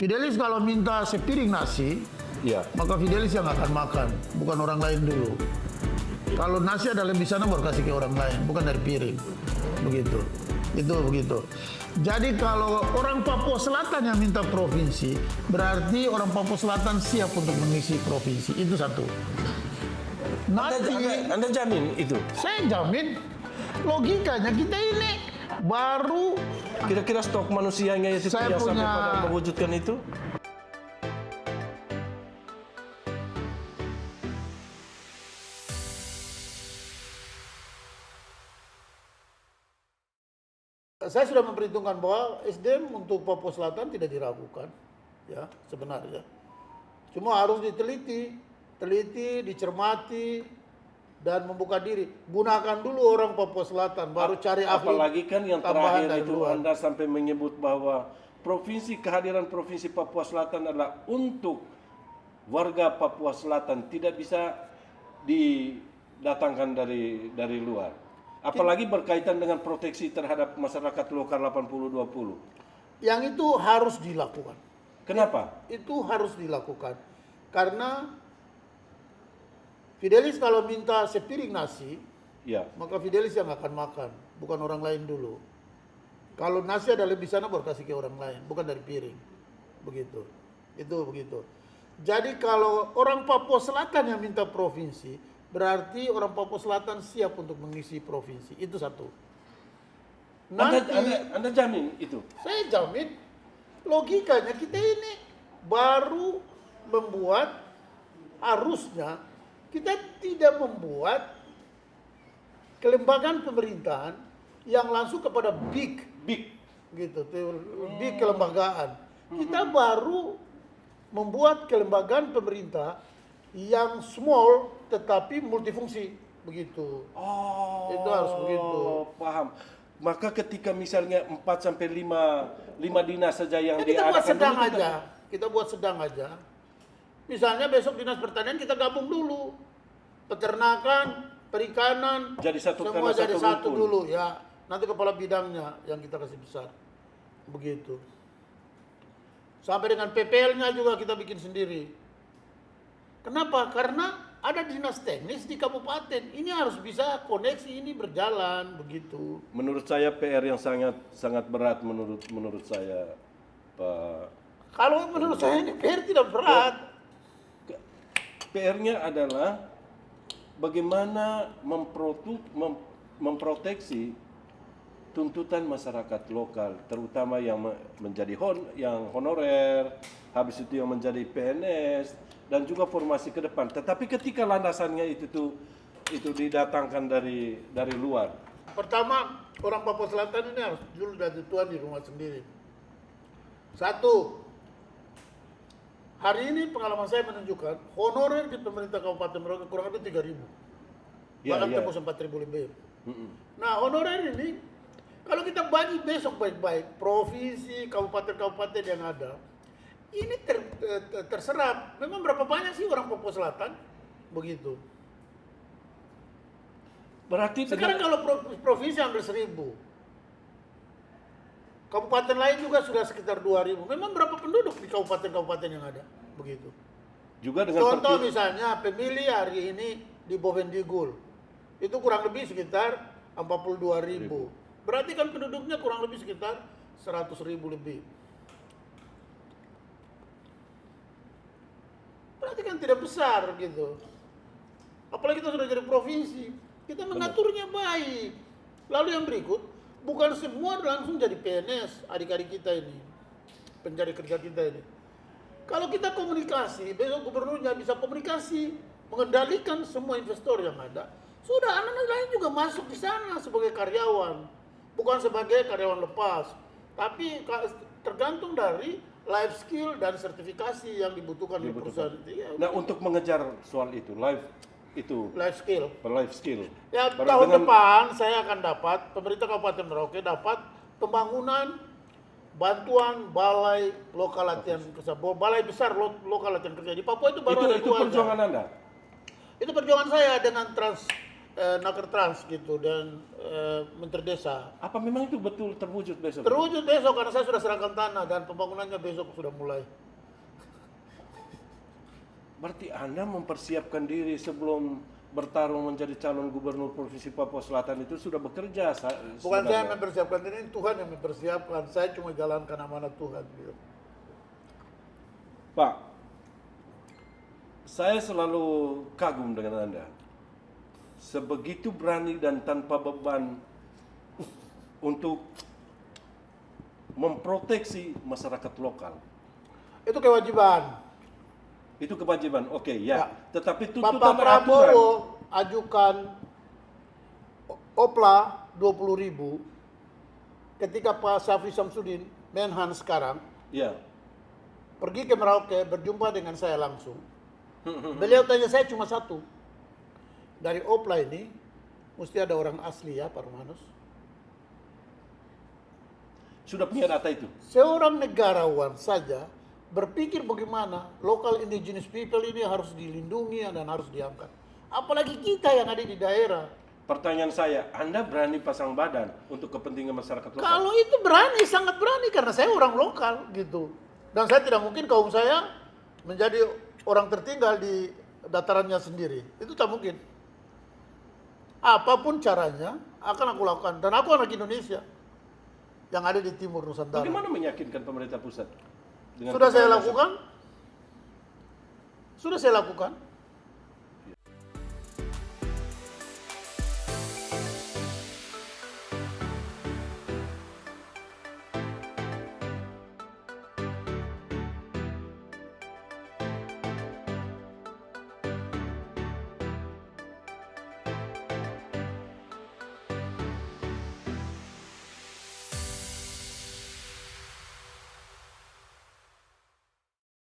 Fidelis kalau minta sepiring nasi, Ya. maka Fidelis yang akan makan, bukan orang lain dulu. Kalau nasi ada lebih sana baru kasih ke orang lain, bukan dari piring. Begitu. Itu begitu. Jadi kalau orang Papua Selatan yang minta provinsi, berarti orang Papua Selatan siap untuk mengisi provinsi. Itu satu. Nanti, Anda jamin itu? saya jamin, logikanya kita ini baru. Kira-kira stok manusianya itu Saya yang sampai punya- pada mewujudkan itu? Saya sudah memperhitungkan bahwa SDM untuk Papua Selatan tidak diragukan, ya sebenarnya. Cuma harus diteliti, dicermati, dan membuka diri. Gunakan dulu orang Papua Selatan, baru cari ahli. Apalagi kan yang tambahan terakhir dari itu luar. Anda sampai menyebut bahwa kehadiran Provinsi Papua Selatan adalah untuk warga Papua Selatan, tidak bisa didatangkan dari luar. Apalagi berkaitan dengan proteksi terhadap masyarakat lokal 80-20. Yang itu harus dilakukan. Kenapa? Itu harus dilakukan. Karena Fidelis kalau minta sepiring nasi, Ya. maka Fidelis yang akan makan, bukan orang lain dulu. Kalau nasi ada lebih sana baru kasih ke orang lain, bukan dari piring. Begitu. Itu begitu. Jadi kalau orang Papua Selatan yang minta provinsi, berarti orang Papua Selatan siap untuk mengisi provinsi. Itu satu. Anda jamin itu? Saya jamin, logikanya kita ini baru membuat, harusnya kita tidak membuat kelembagaan pemerintahan yang langsung kepada big gitu, big kelembagaan. Kita baru membuat kelembagaan pemerintah yang small tetapi multifungsi, begitu. Oh, Itu harus begitu. Paham. Maka ketika misalnya 4 sampai 5 dinas saja yang Ya, kita buat diadakan sedang dulu, aja. Kita buat sedang aja. Misalnya besok dinas pertanian kita gabung dulu. Peternakan, perikanan, Jadi satu semua karena jadi satu satu rumpun. dulu ya. Nanti kepala bidangnya yang kita kasih besar. Begitu. Sampai dengan PPL-nya juga kita bikin sendiri. Kenapa? Karena ada dinas teknis di kabupaten. Ini harus bisa koneksi ini berjalan begitu. Menurut saya PR yang sangat berat menurut saya, Pak. Kalau menurut saya ini PR tidak berat. PR-nya adalah bagaimana memproteksi tuntutan masyarakat lokal, terutama yang menjadi yang honorer, habis itu yang menjadi PNS, dan juga formasi ke depan. Tetapi ketika landasannya itu didatangkan dari luar. Pertama, orang Papua Selatan ini harus dulu dari tuan di rumah sendiri. Satu, hari ini pengalaman saya menunjukkan honorer di pemerintah Kabupaten Merauke kurang lebih 3.000. Ya, Bahkan ya. tembus 4.000 lebih. Nah, honorer ini kalau kita bagi besok baik-baik, provinsi, kabupaten-kabupaten yang ada, ini terserap. Memang berapa banyak sih orang Papua Selatan? Begitu. Berarti Sekarang kalau provinsi hampir 1.000. Kabupaten lain juga sudah sekitar 2.000. Memang berapa penduduk di kabupaten-kabupaten yang ada? Begitu. juga dengan Contoh misalnya pemilih hari ini di Bovendigul. Itu kurang lebih sekitar 42.000. Berarti kan penduduknya kurang lebih sekitar 100.000 lebih. Berarti kan tidak besar gitu. Apalagi kita sudah jadi provinsi. Kita mengaturnya baik. Lalu yang berikut, bukan semua langsung jadi PNS adik-adik kita ini. Pencari kerja kita ini. Kalau kita komunikasi, besok gubernurnya bisa komunikasi, mengendalikan semua investor yang ada. Sudah anak-anak lain juga masuk di sana sebagai karyawan. Bukan sebagai karyawan lepas. Tapi tergantung dari life skill dan sertifikasi yang dibutuhkan di perusahaan itu. Ya, Nah, untuk mengejar soal itu, life skill. life skill. Ya, Baru tahun dengan- depan saya akan dapat, pemerintah Kabupaten Merauke dapat pembangunan bantuan balai lokal latihan kerja, balai besar lokal latihan kerja di Papua itu baru ada itu dua. perjuangan Anda. Itu perjuangan saya dengan Naker Trans gitu dan Menteri Desa. Apa memang itu betul terwujud besok? Terwujud besok karena saya sudah serahkan tanah dan pembangunannya besok sudah mulai. Berarti Anda mempersiapkan diri sebelum bertarung menjadi calon gubernur Provinsi Papua Selatan itu sudah bekerja. Bukan saya yang mempersiapkan ini, Tuhan yang mempersiapkan. Saya cuma jalankan amanat Tuhan. Gitu. Pak, saya selalu kagum dengan Anda. Sebegitu berani dan tanpa beban untuk memproteksi masyarakat lokal. Itu kewajiban. Itu kewajiban, oke ya. Ya. Tetapi Bapak tuntutan Prabowo aturan, ajukan OPLA 20.000 ketika Pak Syafri Samsudin, Menhan sekarang, ya. pergi ke Merauke berjumpa dengan saya langsung. Beliau tanya saya cuma satu. Dari OPLA ini mesti ada orang asli ya Pak Romanus. Sudah punya data itu? Seorang negarawan saja berpikir bagaimana local indigenous people ini harus dilindungi dan harus diangkat. Apalagi kita yang ada di daerah. Pertanyaan saya, Anda berani pasang badan untuk kepentingan masyarakat lokal? Kalau itu berani, sangat berani karena saya orang lokal gitu. Dan saya tidak mungkin kaum saya menjadi orang tertinggal di datarannya sendiri. Itu tak mungkin. Apapun caranya akan aku lakukan. Dan aku anak Indonesia yang ada di timur Nusantara. Bagaimana meyakinkan pemerintah pusat? Sudah saya lakukan.